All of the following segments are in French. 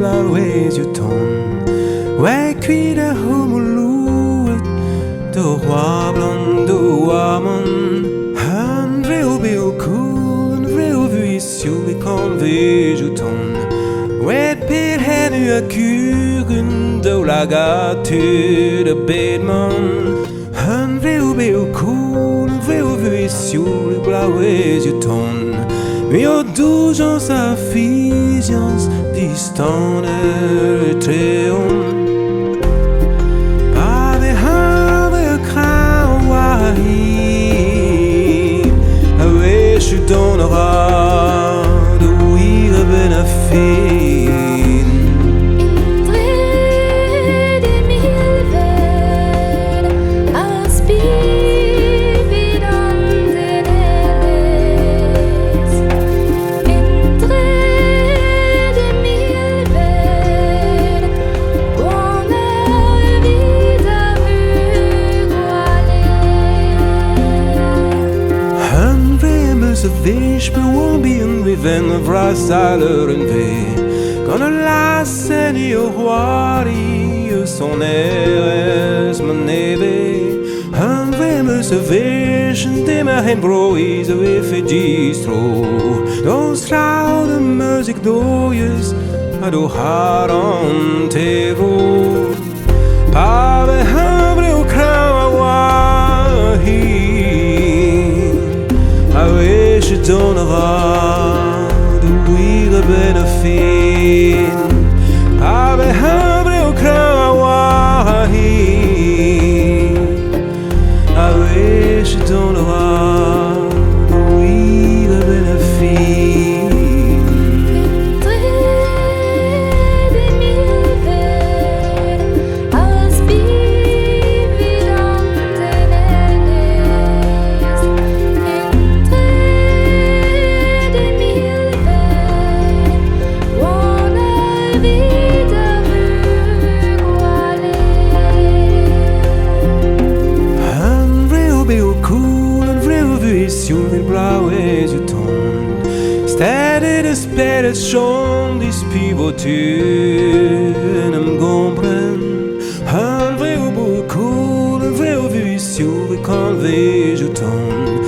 blauwes je ton. Wij kwieden homeloet, de roi blanc de waman. Hunvreoù beo cool, Hunvreoù vuisio vi kan ve je ton. Wet per hen u a kuren, do laga tu de bedman. Hunvreoù beo cool, Hunvreoù vuisio vi blauwes je ton. Vi har douze affisions distante treon. Ave have crown wahi, ave je donnera de wire benefit. Wees bewonderen we van vrastaleren we. Kan een laatste en je hoari, je son eres mijn neve. En we moeten wezen, die me geen broeien, we vergistro. Dan straalt de muziek door je, door haar aan te rood. Pa we hebben kraan wahi. Je donnera de wire benefit. Ave Hunvreoù kraan wahi. Ave je donnera de wire benefit. Stadig de spellet som de spivoturen om gombren. Hunvreoù bor cool, Hunvreoù vuisio vi kan ve je ton.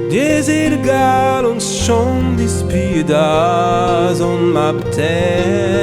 Des de galons som de spiedas on mapten.